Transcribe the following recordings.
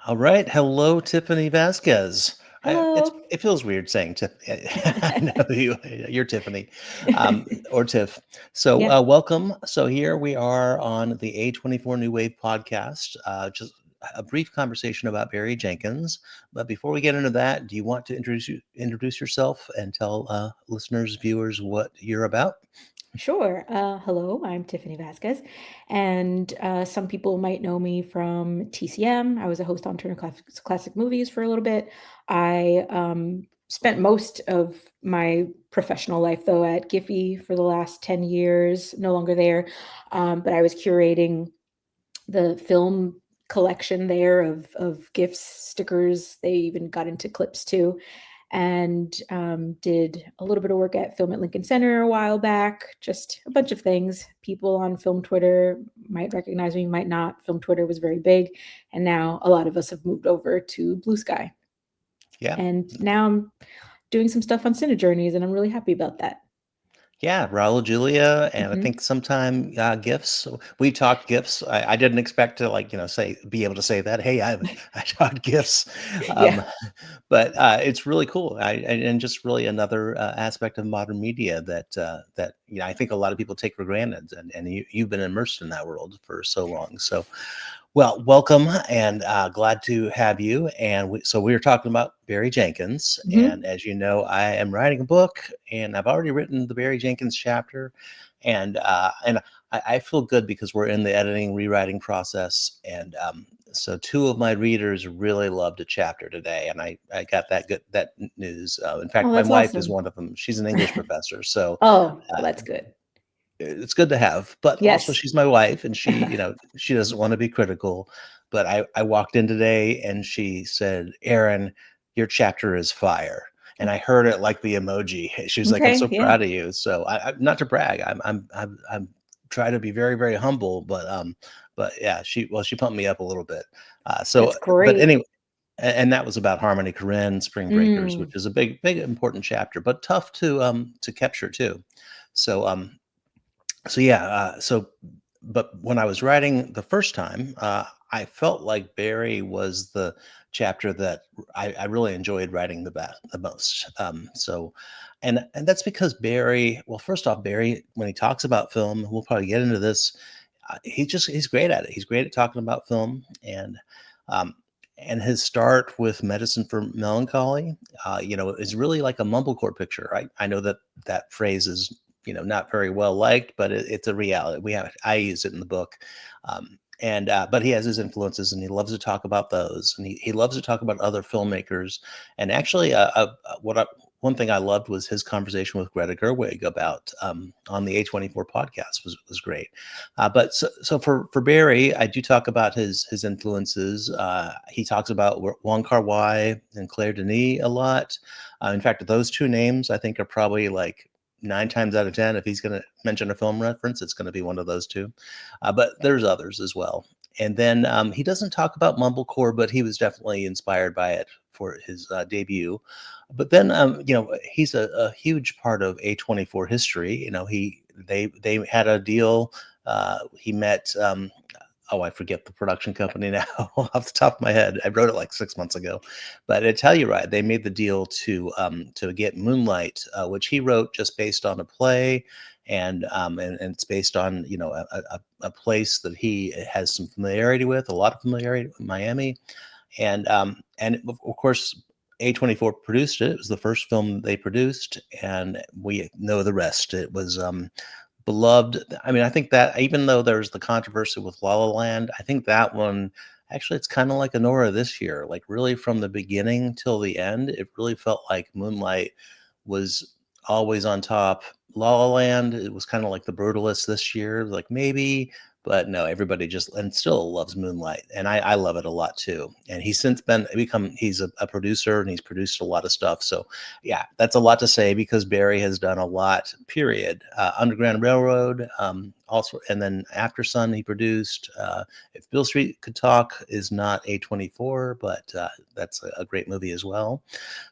All right. Hello, Tiffany Vazquez. Hello. It feels weird saying Tiffany. I know you're Tiffany, or Tiff. So Yeah, welcome. So here we are on the A24 New Wave podcast. Just a brief conversation about Barry Jenkins. But before we get into that, do you want to introduce yourself and tell listeners, viewers, what you're about? sure. Hello, I'm Tiffany Vasquez, and some people might know me from TCM. I was a host on Classic Movies for a little bit. I spent most of my professional life, though, at Giphy for the last 10 years, no longer there. But I was curating the film collection there of gifts, stickers. They even got into clips too, and did a little bit of work at Film at Lincoln Center a while back. Just a bunch of things. People on film Twitter might recognize me, might not. Film Twitter was very big, and now a lot of us have moved over to Blue Sky. Yeah. And now I'm doing some stuff on Cine Journeys, and I'm really happy about that. Yeah, Raul Julia, and I Hmm. think sometime gifts. We talked gifts. I didn't expect to say be able to say that. Hey, I taught gifts, Yeah, um, but it's really cool. And just really another aspect of modern media that I think a lot of people take for granted, and you've been immersed in that world for so long. So well, welcome and glad to have you. And so we were talking about Barry Jenkins. And hmm, as you know, I am writing a book and I've already written the Barry Jenkins chapter. And I feel good because we're in the editing, rewriting process. And so two of my readers really loved a chapter today. And I got that news. In oh, fact, my that's wife is awesome. one of them. She's an English professor. So Oh, well, uh, that's good. it's good to have, but also Yes. she's my wife and she doesn't want to be critical. But I walked in today and she said, Aaron, your chapter is fire. And I heard it like the emoji. She was like, I'm Okay. so Yeah. proud of you. So not to brag, I'm try to be very, very humble, but yeah, she pumped me up a little bit. That's But great. anyway, and that was about Harmony Korine, Spring Breakers, which Mm. is a big, important chapter, but tough to capture too. So so yeah, but when I was writing the first time, I felt like Barry was the chapter that I really enjoyed writing the most. And that's because Barry, well, first off, Barry, when he talks about film, we'll probably get into this. He's great at it. He's great at talking about film, um, and his start with Medicine for Melancholy, is really like a mumblecore picture. I know that that phrase is not very well liked, but it's a reality. I use it in the book, and but he has his influences, and he loves to talk about those, and he loves to talk about other filmmakers. And actually, one thing I loved was his conversation with Greta Gerwig about on the A24 podcast was great. But so for Barry, I do talk about his influences. He talks about Wong Kar Wai and Claire Denis a lot. In fact, those two names I think are probably like 9 times out of 10, if he's going to mention a film reference, it's going to be one of those two. But there's others as well. And then he doesn't talk about mumblecore, but he was definitely inspired by it for his debut. But then, he's a huge part of A24 history. They had a deal. He met oh, I forget the production company now off the top of my head. I wrote it like 6 months ago, but I tell you right, they made the deal to get Moonlight, which he wrote just based on a play, and it's based on a place that he has some familiarity with, a lot of familiarity with Miami, and of course. A24 produced it. It was the first film they produced, and we know the rest. It was beloved. I mean, I think that even though there's the controversy with La La Land, I think that one actually it's kind of like Anora this year. Like really from the beginning till the end, it really felt like Moonlight was always on top. La La Land, it was kind of like the Brutalist this year, like maybe, but no, everybody just and still loves Moonlight, and I love it a lot too. And he's since become he's a producer and he's produced a lot of stuff. So yeah, that's a lot to say because Barry has done a lot. Period. Underground Railroad, also, and then After Sun he produced. If Bill Street Could Talk is not A24, but that's a great movie as well.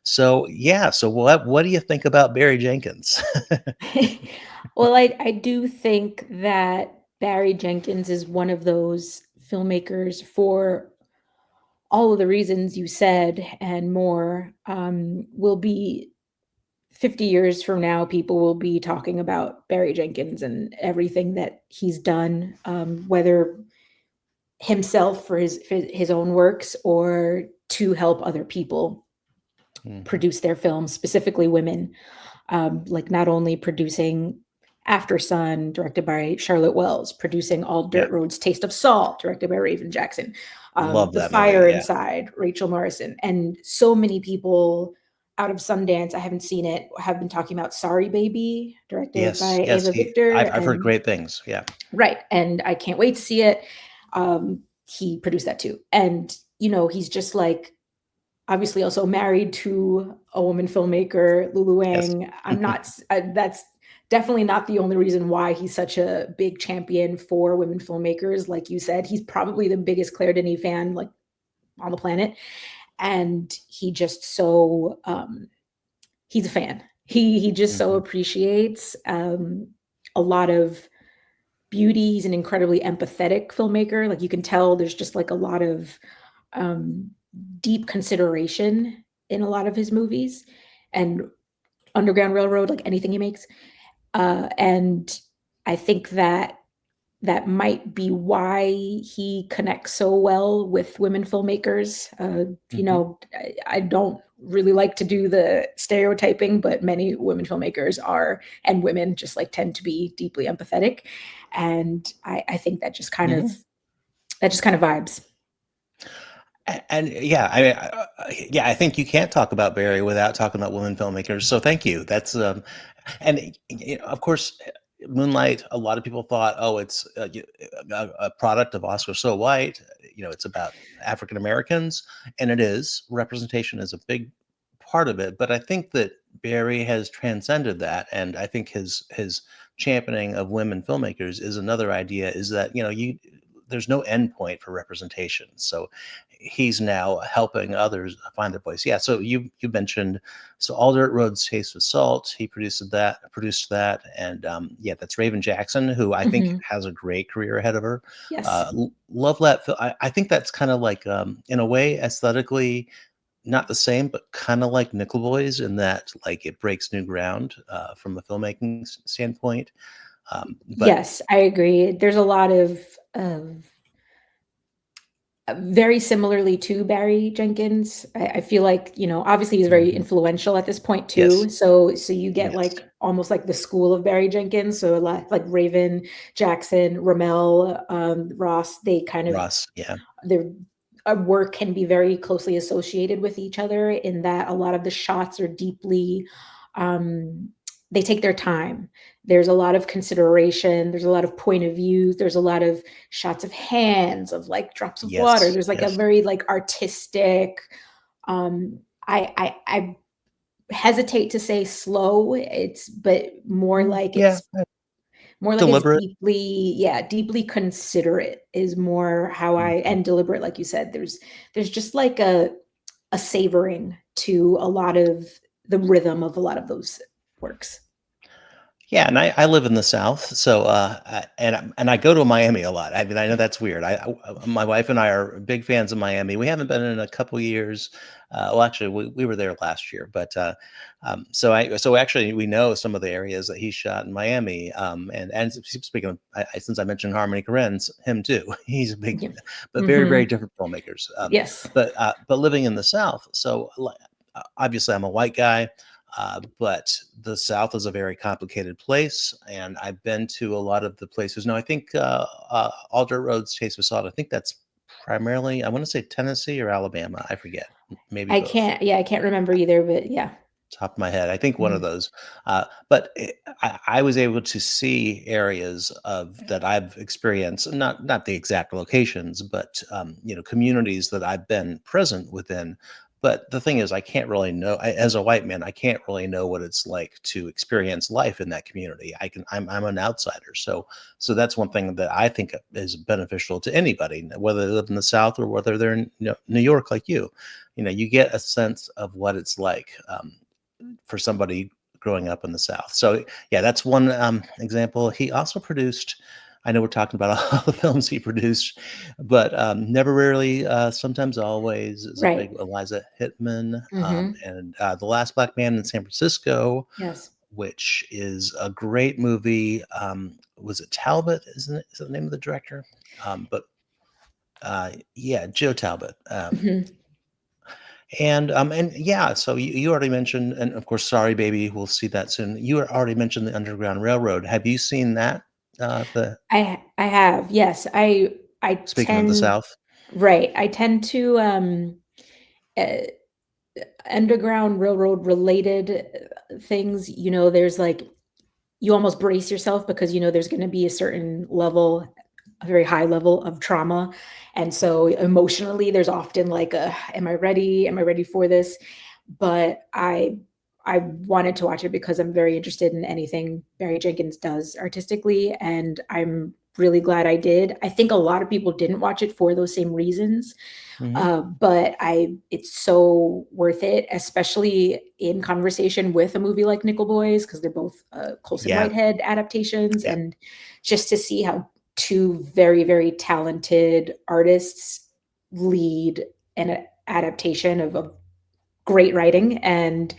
So yeah, so what do you think about Barry Jenkins? Well, I do think that Barry Jenkins is one of those filmmakers for all of the reasons you said and more will be 50 years from now, people will be talking about Barry Jenkins and everything that he's done, whether himself for his own works or to help other people Mhm. produce their films, specifically women. Like not only producing After Sun, directed by Charlotte Wells, producing All Yeah. Dirt Road's Taste of Salt, directed by Raven Jackson, Love The that movie. Fire Yeah. Inside, Rachel Morrison, and so many people out of Sundance, I haven't seen it, have been talking about Sorry Baby, directed Yes. by Yes. Ava Victor, I've heard and great things. Yeah. right, and I can't wait to see it. He produced that too, and he's just like obviously also married to a woman filmmaker, Lulu Yes. Wang. That's definitely not the only reason why he's such a big champion for women filmmakers. Like you said, he's probably the biggest Claire Denis fan like on the planet, and he just so he's a fan. He just so Mhm. appreciates a lot of beauty. He's an incredibly empathetic filmmaker. Like you can tell, there's just like a lot of um, deep consideration in a lot of his movies, and Underground Railroad, like anything he makes. And I think that that might be why he connects so well with women filmmakers. Mhm. I don't really like to do the stereotyping, but many women filmmakers are, and women just like tend to be deeply empathetic. And I think Mhm. that just kind of vibes. And yeah, yeah, I think you can't talk about Barry without talking about women filmmakers. So thank you. That's and of course, Moonlight. A lot of people thought, oh, it's a product of Oscar So White. It's about African Americans, and it is. Representation is a big part of it, but I think that Barry has transcended that, and I think his championing of women filmmakers is another idea. Is that you there's no end point for representation. So he's now helping others find their place. Yeah. So you mentioned All Dirt Road's Taste of Salt. He produced that, and yeah, that's Raven Jackson, who I think Mhm. has a great career ahead of her. Yes. Love that. I think that's kind of like in a way aesthetically not the same, but kind of like Nickel Boys in that like it breaks new ground from a filmmaking standpoint. But Yes, I agree. There's a lot of very similarly to Barry Jenkins. I feel like, obviously he's very Mhm. influential at this point Yes, too. So you get yes, like almost like the school of Barry Jenkins. So a lot like Raven, Jackson, Ramel, Ross, they kind of Ross, yeah, their work can be very closely associated with each other in that a lot of the shots are deeply um, they take their time. There's a lot of consideration, there's a lot of point of views, there's a lot of shots of hands, of like drops of water. yes, There's like a yes. very like artistic um I hesitate to say slow, it's but Yeah, more like it's deliberate. deeply, yeah, deeply considerate is more how I, Mhm. and deliberate, like you said. There's just like a savoring to a lot of the rhythm of a lot of those works. Yeah, and I live in the South, so and I go to Miami a lot. I mean, I know that's weird. My wife and I are big fans of Miami. We haven't been in a couple years. Well, actually, we were there last year, but so actually we know some of the areas that he shot in Miami. And speaking of, since I mentioned Harmony Korine's, him too. He's a big, Yeah. but very Mhm. different filmmakers. Yes. But living in the South, so obviously I'm a white guy. But the South is a very complicated place, and I've been to a lot of the places. Now, I think All Dirt Road's Taste of Salt. I think that's primarily, I want to say Tennessee or Alabama. I forget, maybe both. I can't remember either, but yeah. Top of my head, I think one of Mhm. those. But I was able to see areas of that I've experienced, not the exact locations, but communities that I've been present within. But the thing is, I can't really know as a white man. I can't really know what it's like to experience life in that community. I'm an outsider, so that's one thing that I think is beneficial to anybody, whether they live in the South or whether they're in New York like you. You get a sense of what it's like. For somebody growing up in the South. So yeah, that's one example. He also produced. I know we're talking about all the films he produced, but Never Rarely, Sometimes Always is a big Right. Eliza Hittman, Mhm. and The Last Black Man in San Francisco, Yes. which is a great movie. Was it Talbot? Isn't it? Is that the name of the director? But yeah, Joe Talbot. Mhm. And yeah, so you already mentioned, and of course, Sorry Baby, we'll see that soon. You already mentioned the Underground Railroad. Have you seen that? The I have, yes. I Speaking of the tend South. right, I tend to, uh, Underground Railroad related, things, there's, like you almost brace yourself because you know there's gonna be a certain level, a very high level of trauma, and so emotionally, there's often like a, "Am I ready? Am I ready for this?" But I wanted to watch it because I'm very interested in anything Barry Jenkins does artistically, and I'm really glad I did. I think a lot of people didn't watch it for those same reasons, Hmm. but it's so worth it, especially in conversation with a movie like Nickel Boys, because they're both Colson Yeah, Whitehead adaptations, yeah. and just to see how two very, very talented artists lead an adaptation of great writing and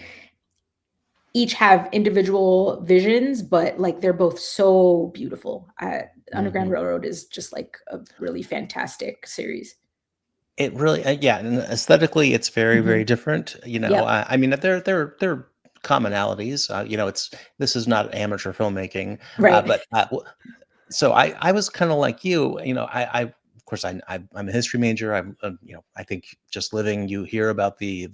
each have individual visions, but like they're both so beautiful. Underground Hmm. Railroad is just like a really fantastic series. It really, yeah, and aesthetically, it's very, very Mhm. different. Yep. I mean, there are commonalities. It's this is not amateur filmmaking, Right. but so I was kind of like you. I of course I'm a history major. I think just living, you hear about the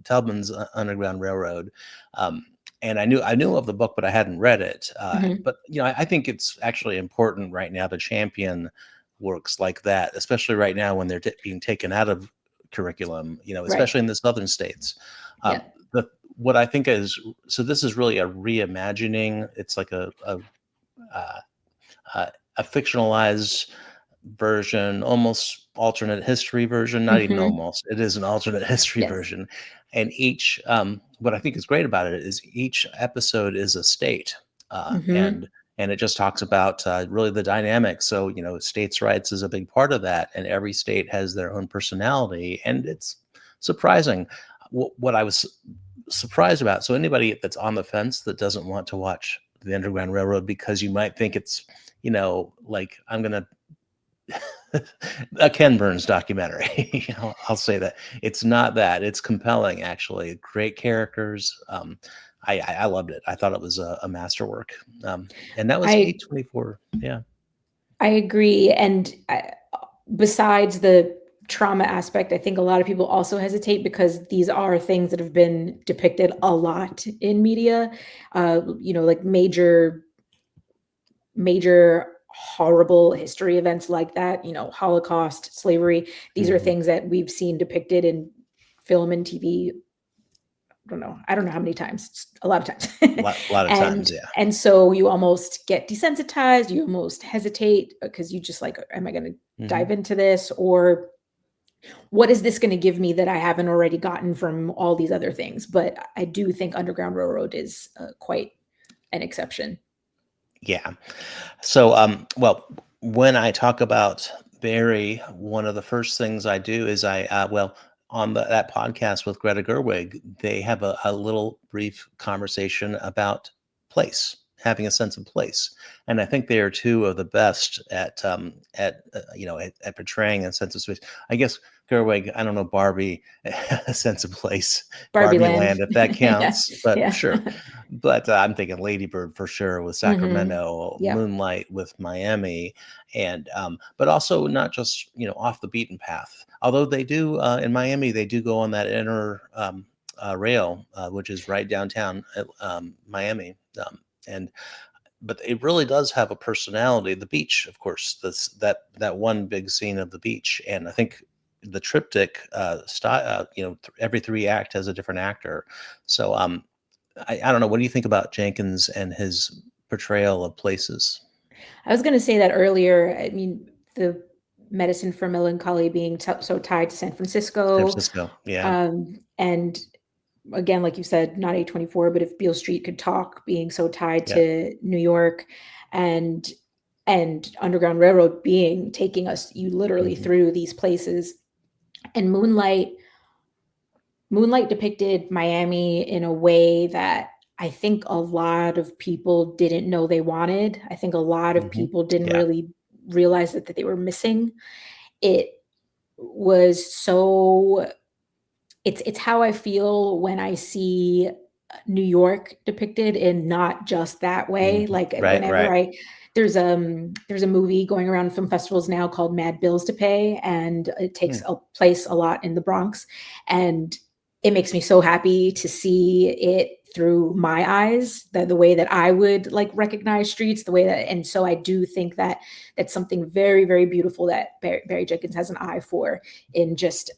Tubman's Underground Railroad, um, and I knew of the book, but I hadn't read it. Mhm. But I think it's actually important right now to champion works like that, especially right now when they're being taken out of curriculum. Right. Especially in the southern states. Yeah. The What I think is, so this is really a reimagining. It's like uh, uh, a fictionalized version, almost alternate history version, not even Mhm. almost. It is an alternate history Yes. version. And what I think is great about it is each episode is a state, uh, Mhm. and and it just talks about really the dynamics. So states' rights is a big part of that, and every state has their own personality, and it's surprising. What I was surprised about. So anybody that's on the fence that doesn't want to watch the Underground Railroad because you might think it's like I'm gonna a Ken Burns documentary. I'll say that it's not that. It's compelling, actually. Great characters. I loved it. I thought it was a masterwork. And that was I A24. Yeah. I agree, and besides the trauma aspect, I think a lot of people also hesitate because these are things that have been depicted a lot in media, like major horrible history events like that, Holocaust, slavery. These are Hmm. things that we've seen depicted in film and TV. I don't know how many times, a lot of times. A lot of and times. Yeah. and so you almost get desensitized, you almost hesitate because you just like, am I going to Hmm. dive into this, or what is this going to give me that I haven't already gotten from all these other things? But I do think Underground Railroad is quite an exception. Yeah. So, well, when I talk about Barry, one of the first things I do is on that podcast with Greta Gerwig, they have a little brief conversation about place, having a sense of place, and I think they are two of the best at portraying a sense of space. I guess Gerwig, I don't know, Barbie, a sense of place, Barbie Barbie Land. Land, if that Yeah. counts, but Yeah. sure. But I'm thinking Ladybird for sure with Hmm. Sacramento, Yep. Moonlight with Miami, and but also not just off the beaten path. Although they do in Miami, they do go on that inner rail, which is right downtown Miami, and but it really does have a personality. The beach, of course, that one big scene of the beach, and I think the triptych style, every three act has a different actor. So I don't know. What do you think about Jenkins and his portrayal of places? I was going to say that earlier. I mean, the medicine for melancholy being so tied to San San Francisco. Francisco, yeah, And again, like you said, not A24, but if Beale Street Could Talk being so tied yeah. to New York. And and Underground Railroad being taking us you literally Mhm, through these places. And Moonlight depicted Miami in a way that I think a lot of people didn't know they wanted. I think a lot of mhm. people didn't Yeah. really realize that they were missing. It was so it's how I feel when I see New York depicted in not just that way. Mhm. Like Right, whenever right. I there's a movie going around film festivals now called Mad Bills to Pay, and it takes Hmm, a place a lot in the Bronx, and it makes me so happy to see it through my eyes, the way that I would like recognize streets, the way that, and so I do think that that's something very, very beautiful that Barry Jenkins has an eye for in just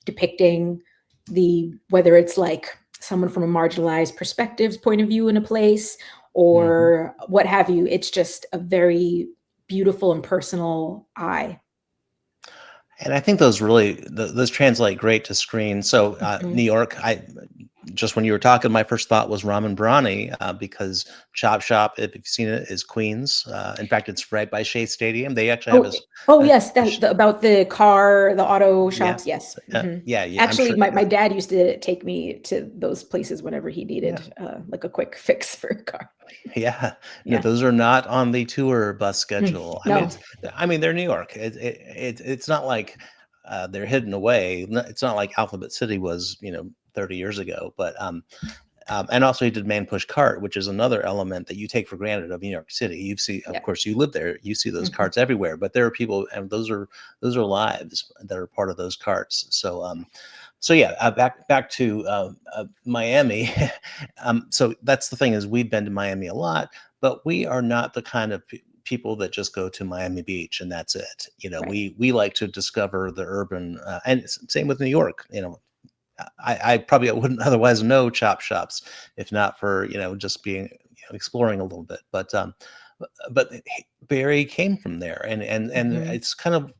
depicting the whether it's like someone from a marginalized perspectives point of view in a place mhm. or what have you. It's just a very beautiful and personal eye. And I think those really those translate great to screen. So, New Mhm. York, I just when you were talking, my first thought was Ramen Brani, because Chop Shop, if you've seen it, is Queens. In fact, it's right by Shea Stadium. They actually have Oh, oh a, yes, a sh- about the car, the auto yeah, shops. Yes. yeah, yeah. I'm Actually, sure. my dad used to take me to those places whenever he Yeah, needed like a quick fix for a car. yeah. No, Yeah. those are not on the tour bus Mm, schedule. I mean, no. they're New York. It's not like they're hidden away. It's not like Alphabet City was, 30 years ago. But and also he did Man Push Cart, which is another element that you take for granted of New York City. You see, of Yeah. course, you live there. You see those Mhm. carts everywhere, but there are people, and those are lives that are part of those carts. So yeah, back to Miami. So that's the thing is we've been to Miami a lot, but we are not the kind of people that just go to Miami Beach and that's it. Right. We like to discover the urban, and same with New York. I probably wouldn't otherwise know chop shops if not for just being exploring a little bit. But Barry came from there, and Mhm. it's kind of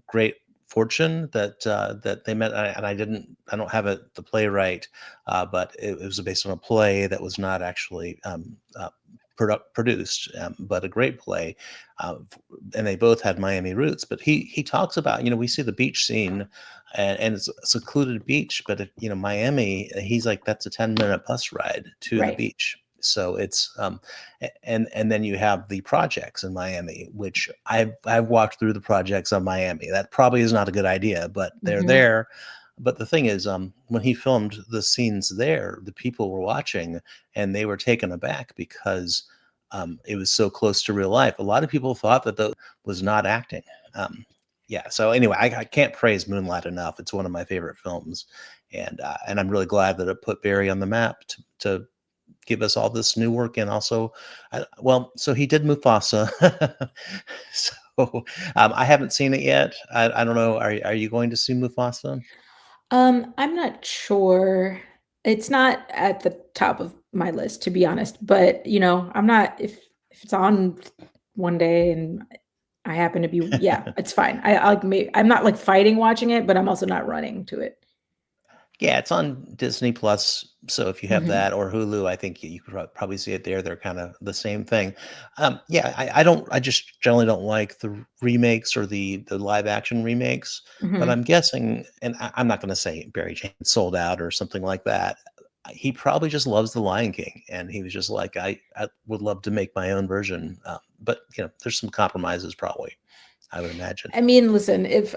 great fortune that they met. And I don't have it the playwright, but it was based on a play that was not actually produced, but a great play, and they both had Miami roots. But he talks about, we see the beach scene, and it's a secluded beach, but Miami, he's like that's a 10-minute bus ride to the Right. beach. So it's and then you have the projects in Miami, which I've walked through the projects of Miami. That probably is not a good idea, but they're Mhm. there. But the thing is, when he filmed the scenes there, the people were watching and they were taken aback because it was so close to real life. A lot of people thought that that was not acting. Um, yeah. So anyway, I can't praise Moonlight enough. It's one of my favorite films, and I'm really glad that it put Barry on the map to give us all this new work. And also, well, so he did Mufasa. So I haven't seen it yet. I don't know. Are you going to see Mufasa? I'm not sure. It's not at the top of my list, to be honest, but, I'm not if it's on one day and I happen to be yeah, it's fine. I'm not, like, fighting watching it, but I'm also not running to it. Yeah, it's on Disney Plus. So if you have Mhm, that or Hulu, I think you could probably see it there. They're kind of the same thing. Yeah, I don't. I just generally don't like the remakes or the live action remakes. But mhm. I'm guessing, and I'm not going to say Barry Jenkins sold out or something like that. He probably just loves The Lion King, and he was just like, I would love to make my own version. But there's some compromises probably. I would imagine. I mean, listen, if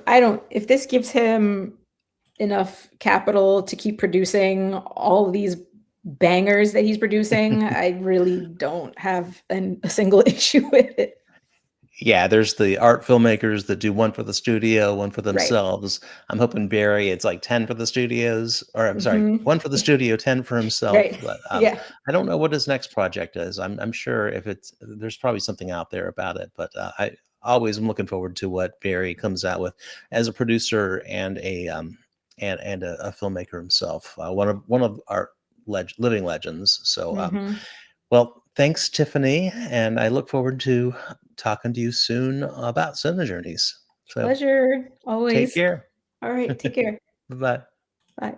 this gives him enough capital to keep producing all these bangers that he's producing, I really don't have a single issue with it. Yeah, there's the art filmmakers that do one for the studio, one for Right. themselves. I'm hoping Barry, it's like 10 for the studios, or I'm sorry, Mhm. one for the studio, 10 for himself. Right. But Yeah. I don't know what his next project is. I'm sure if it's there's probably something out there about it. But I always am looking forward to what Barry comes out with as a producer and a filmmaker himself. One of our living legends. So Mhm. well, thanks, Tiffany, and I look forward to talking to you soon about Cinema Journeys. So Pleasure, take always. care. All right, take care. Bye bye. Bye.